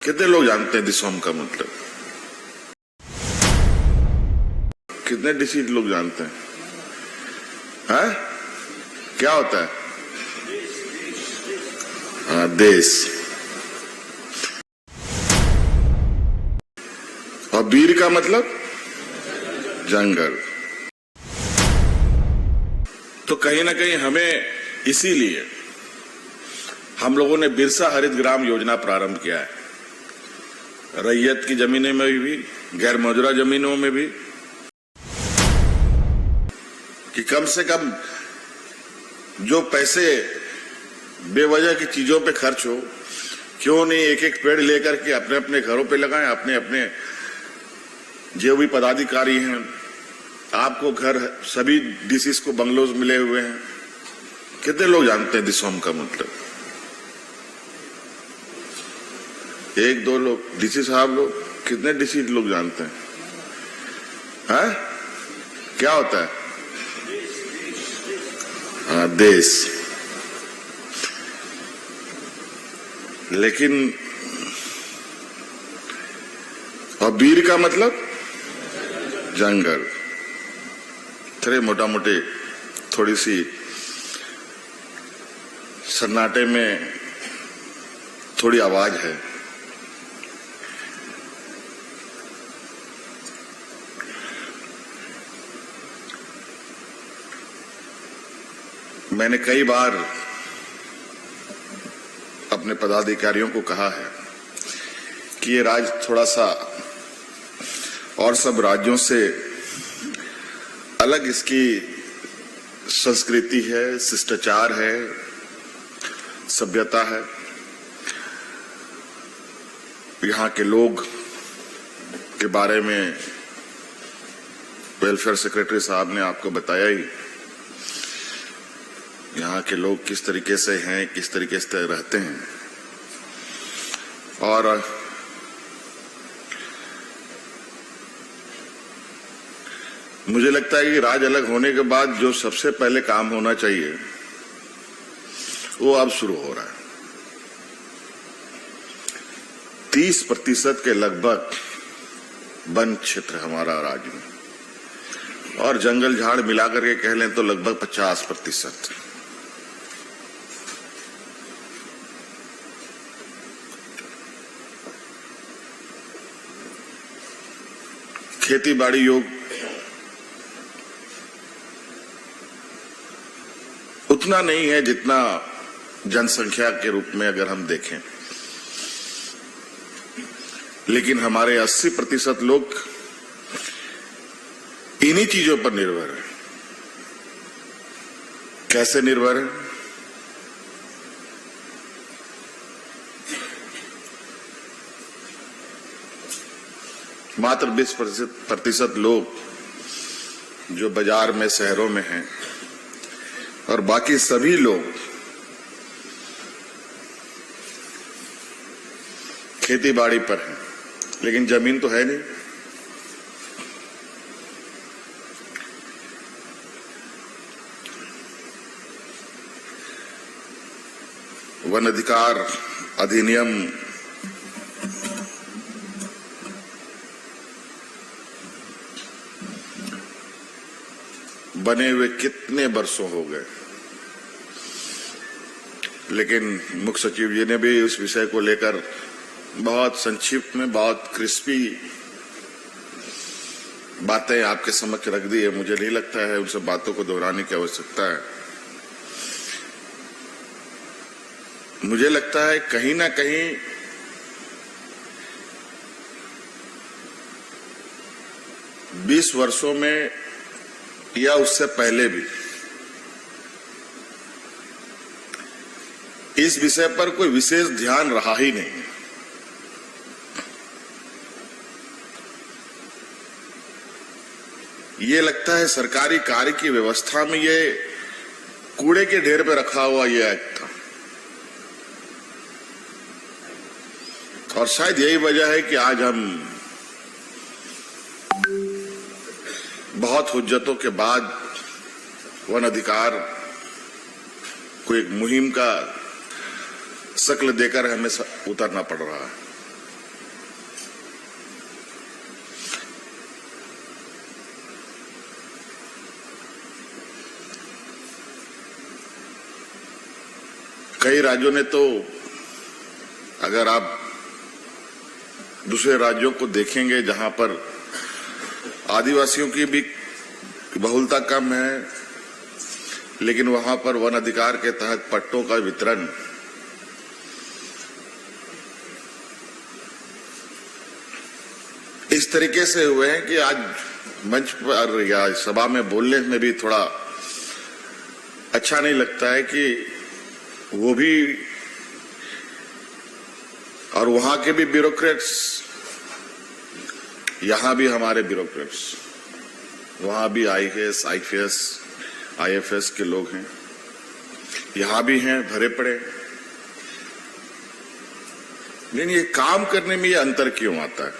कितने लोग जानते हैं दिसोम का मतलब? कितने डिसीज लोग जानते हैं? हैं? क्या होता है? देश। और बीर का मतलब जंगल। तो कहीं ना कहीं हमें इसीलिए हम लोगों ने बिरसा हरित ग्राम योजना प्रारंभ किया है। रैयत की जमीनों में भी, गैर मौजूदा जमीनों में भी, कि कम से कम जो पैसे बेवजह की चीजों पे खर्च हो, क्यों नहीं एक एक पेड़ लेकर के अपने अपने घरों पे लगाएं। अपने अपने जो भी पदाधिकारी हैं, आपको घर सभी डीसीज को बंगलोज मिले हुए हैं। कितने लोग जानते हैं दिसोम का मतलब? एक दो लोग, डीसी साहब लोग, कितने डीसी लोग जानते हैं? हैं? क्या होता है? देश। लेकिन और बीर का मतलब जंगल। थोड़े मोटा मोटे थोड़ी सी सन्नाटे में थोड़ी आवाज है। मैंने कई बार अपने पदाधिकारियों को कहा है कि ये राज्य थोड़ा सा और सब राज्यों से अलग इसकी संस्कृति है, शिष्टाचार है, सभ्यता है। यहाँ के लोग के बारे में वेलफेयर सेक्रेटरी साहब ने आपको बताया ही। यहाँ के लोग किस तरीके से हैं, किस तरीके से रहते हैं। और मुझे लगता है कि राज्य अलग होने के बाद जो सबसे पहले काम होना चाहिए वो अब शुरू हो रहा है। 30% के लगभग वन क्षेत्र हमारा राज्य में, और जंगल झाड़ मिलाकर के कह लें तो लगभग 50%। खेती बाड़ी योग उतना नहीं है जितना जनसंख्या के रूप में अगर हम देखें, लेकिन हमारे 80% लोग इन्हीं चीजों पर निर्भर है। कैसे निर्भर है? मात्र 20% लोग जो बाजार में, शहरों में हैं, और बाकी सभी लोग खेती बाड़ी पर हैं, लेकिन जमीन तो है नहीं। वन अधिकार अधिनियम बने हुए कितने वर्षों हो गए, लेकिन मुख्य सचिव जी ने भी उस विषय को लेकर बहुत संक्षिप्त में, बहुत क्रिस्पी बातें आपके समक्ष रख दी है। मुझे नहीं लगता है उन सब बातों को दोहराने की आवश्यकता है। मुझे लगता है कहीं ना कहीं बीस वर्षों में या उससे पहले भी इस विषय पर कोई विशेष ध्यान रहा ही नहीं। ये लगता है सरकारी कार्य की व्यवस्था में ये कूड़े के ढेर पे रखा हुआ ये एक्ट था, और शायद यही वजह है कि आज हम बहुत हुज्जतों के बाद वन अधिकार को एक मुहिम का शक्ल देकर हमें उतरना पड़ रहा है। कई राज्यों ने तो, अगर आप दूसरे राज्यों को देखेंगे जहां पर आदिवासियों की भी बहुलता कम है, लेकिन वहां पर वन अधिकार के तहत पट्टों का वितरण इस तरीके से हुए हैं कि आज मंच पर या सभा में बोलने में भी थोड़ा अच्छा नहीं लगता है कि वो भी और वहां के भी ब्यूरोक्रेट्स, यहां भी हमारे ब्यूरोक्रेट्स, वहां भी आईएएस, आईपीएस, आईएफएस के लोग हैं, यहां भी हैं भरे पड़े। लेकिन ये काम करने में ये अंतर क्यों आता है?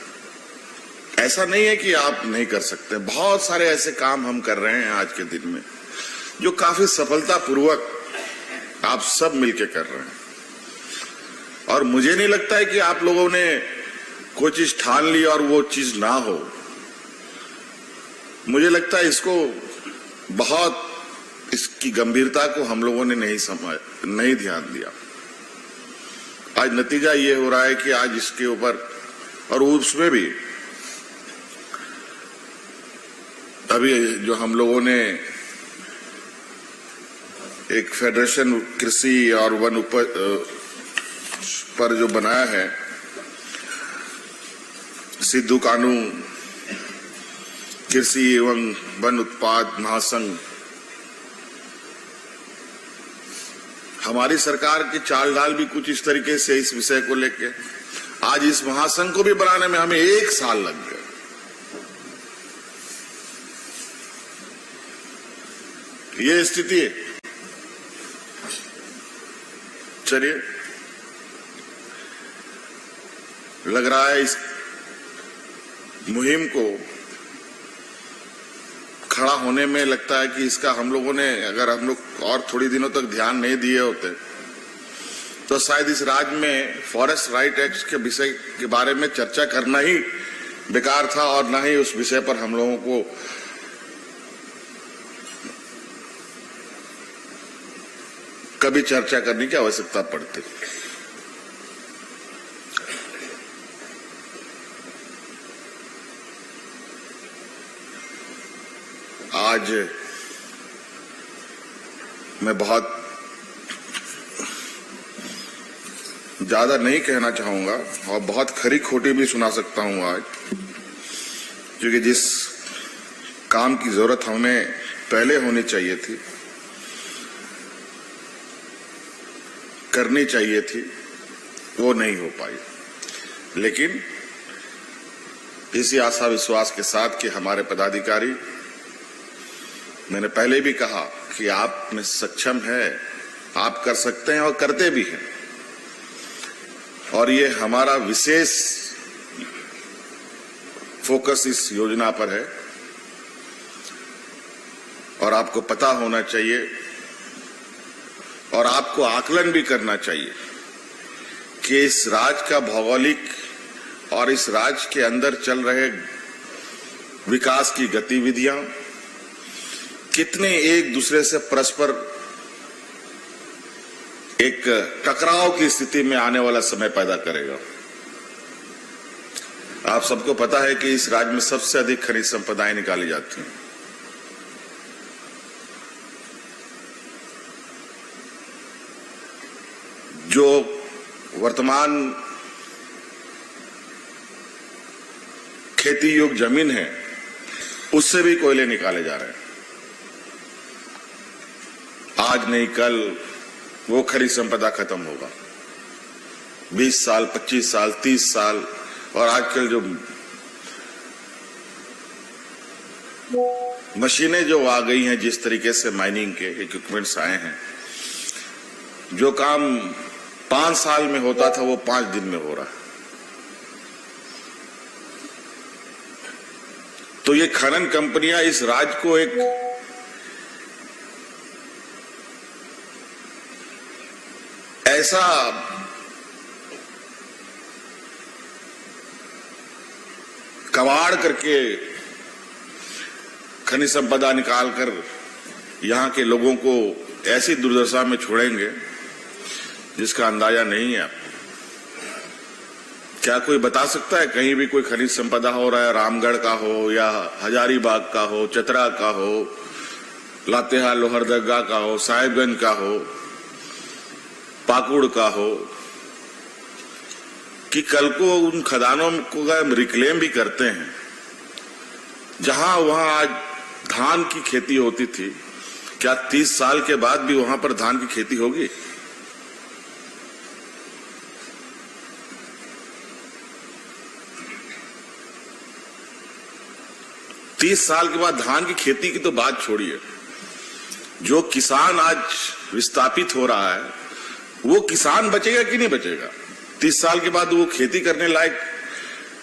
ऐसा नहीं है कि आप नहीं कर सकते, बहुत सारे ऐसे काम हम कर रहे हैं आज के दिन में जो काफी सफलतापूर्वक आप सब मिलकर कर रहे हैं। और मुझे नहीं लगता है कि आप लोगों ने कोई चीज ठान ली और वो चीज ना हो। मुझे लगता है इसको बहुत, इसकी गंभीरता को हम लोगों ने नहीं ध्यान दिया। आज नतीजा ये हो रहा है कि आज इसके ऊपर, और उसमें भी अभी जो हम लोगों ने एक फेडरेशन कृषि और वन उपज पर जो बनाया है, सिद्धू कानू कृषि एवं वन उत्पाद महासंघ, हमारी सरकार की चाल ढाल भी कुछ इस तरीके से इस विषय को लेके, आज इस महासंघ को भी बनाने में हमें 1 साल लग गया। ये स्थिति है। चलिए, लग रहा है इस मुहिम को खड़ा होने में लगता है कि इसका हम लोगों ने, अगर हम लोग और थोड़ी दिनों तक ध्यान नहीं दिए होते तो शायद इस राज्य में फॉरेस्ट राइट एक्ट के विषय के बारे में चर्चा करना ही बेकार था, और न ही उस विषय पर हम लोगों को कभी चर्चा करने की आवश्यकता पड़ती। आज मैं बहुत ज्यादा नहीं कहना चाहूंगा और बहुत खरी खोटी भी सुना सकता हूं आज, क्योंकि जिस काम की जरूरत हमें पहले होनी चाहिए थी, करनी चाहिए थी, वो नहीं हो पाई। लेकिन इसी आशा विश्वास के साथ कि हमारे पदाधिकारी, मैंने पहले भी कहा कि आप में सक्षम है, आप कर सकते हैं और करते भी हैं, और ये हमारा विशेष फोकस इस योजना पर है। और आपको पता होना चाहिए और आपको आकलन भी करना चाहिए कि इस राज्य का भौगोलिक और इस राज्य के अंदर चल रहे विकास की गतिविधियां कितने एक दूसरे से परस्पर एक टकराव की स्थिति में आने वाला समय पैदा करेगा। आप सबको पता है कि इस राज्य में सबसे अधिक खनिज संपदाएं निकाली जाती हैं। जो वर्तमान खेती योग्य जमीन है, उससे भी कोयले निकाले जा रहे हैं। आज नहीं कल वो खनिज संपदा खत्म होगा। 20 साल, 25 साल, 30 साल, और आजकल जो मशीनें जो आ गई हैं, जिस तरीके से माइनिंग के इक्विपमेंट्स आए हैं, जो काम 5 साल में होता था वो 5 दिन में हो रहा है। तो ये खनन कंपनियां इस राज्य को एक ऐसा कबाड़ करके खनिज संपदा निकालकर यहां के लोगों को ऐसी दुर्दशा में छोड़ेंगे जिसका अंदाजा नहीं है आपको। क्या कोई बता सकता है कहीं भी कोई खनिज संपदा हो रहा है, रामगढ़ का हो या हजारीबाग का हो, चतरा का हो, लातेहार लोहरदगा का हो, साहिबगंज का हो, पाकुड़ का हो, कि कल को उन खदानों को रिक्लेम भी करते हैं, जहां वहां आज धान की खेती होती थी, क्या 30 साल के बाद भी वहां पर धान की खेती होगी? तीस साल के बाद धान की खेती की तो बात छोड़िए, जो किसान आज विस्थापित हो रहा है वो किसान बचेगा कि नहीं बचेगा? 30 साल के बाद वो खेती करने लायक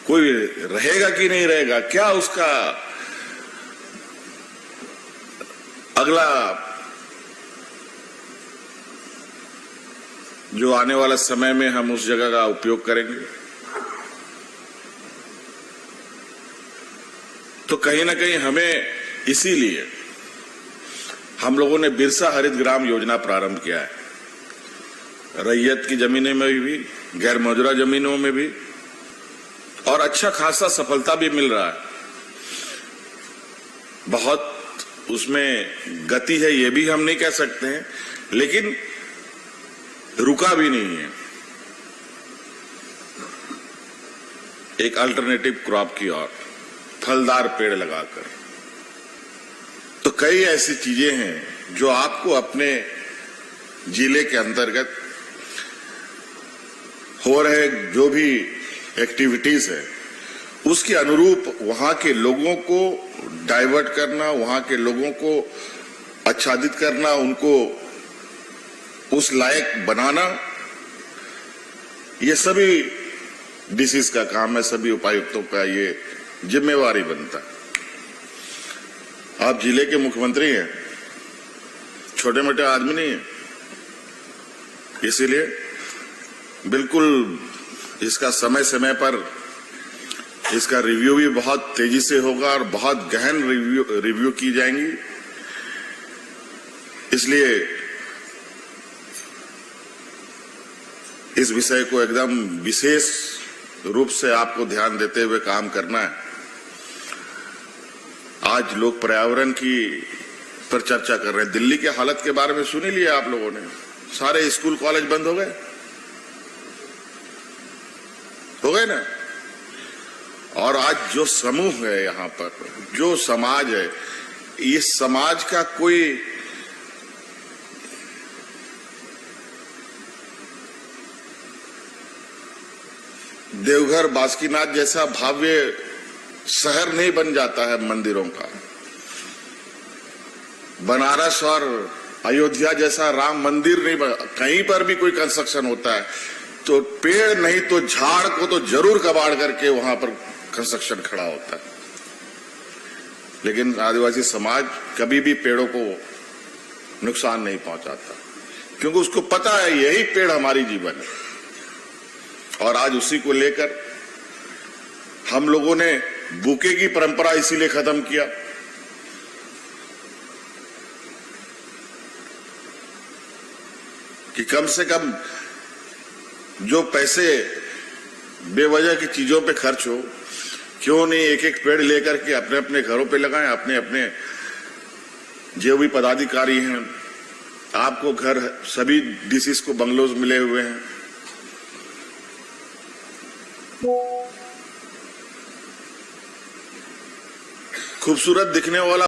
कोई रहेगा कि नहीं रहेगा? क्या उसका अगला जो आने वाला समय में हम उस जगह का उपयोग करेंगे? तो कहीं ना कहीं हमें इसीलिए हम लोगों ने बिरसा हरित ग्राम योजना प्रारंभ किया है। रैयत की जमीनें में भी, गैर मौजूदा जमीनों में भी, और अच्छा खासा सफलता भी मिल रहा है। बहुत उसमें गति है ये भी हम नहीं कह सकते हैं, लेकिन रुका भी नहीं है एक अल्टरनेटिव क्रॉप की ओर, फलदार पेड़ लगाकर। तो कई ऐसी चीजें हैं जो आपको अपने जिले के अंतर्गत हो रहे जो भी एक्टिविटीज है उसके अनुरूप वहां के लोगों को डाइवर्ट करना, वहां के लोगों को आच्छादित करना, उनको उस लायक बनाना, ये सभी डीसीज का काम है, सभी उपायुक्तों का ये जिम्मेवारी बनता है। आप जिले के मुख्यमंत्री हैं, छोटे मोटे आदमी नहीं है, इसीलिए बिल्कुल इसका समय समय पर इसका रिव्यू भी बहुत तेजी से होगा और बहुत गहन रिव्यू की जाएंगी। इसलिए इस विषय को एकदम विशेष रूप से आपको ध्यान देते हुए काम करना है। आज लोग पर्यावरण की पर चर्चा कर रहे हैं। दिल्ली की हालत के बारे में सुन ही लिया आप लोगों ने, सारे स्कूल कॉलेज बंद हो गए ना। और आज जो समूह है यहाँ पर, जो समाज है, ये समाज का कोई देवघर बासुकीनाथ जैसा भव्य शहर नहीं बन जाता है मंदिरों का। बनारस और अयोध्या जैसा राम मंदिर नहीं कहीं पर भी कोई कंस्ट्रक्शन होता है तो पेड़ नहीं तो झाड़ को तो जरूर कबाड़ करके वहां पर कंस्ट्रक्शन खड़ा होता है। लेकिन आदिवासी समाज कभी भी पेड़ों को नुकसान नहीं पहुंचाता, क्योंकि उसको पता है यही पेड़ हमारी जीवन है। और आज उसी को लेकर हम लोगों ने बुके की परंपरा इसीलिए खत्म किया कि कम से कम जो पैसे बेवजह की चीजों पे खर्च हो, क्यों नहीं एक एक पेड़ लेकर के अपने अपने घरों पे लगाएं। अपने अपने जो भी पदाधिकारी हैं, आपको घर सभी डीसीज को बंगलोज मिले हुए हैं, खूबसूरत दिखने वाला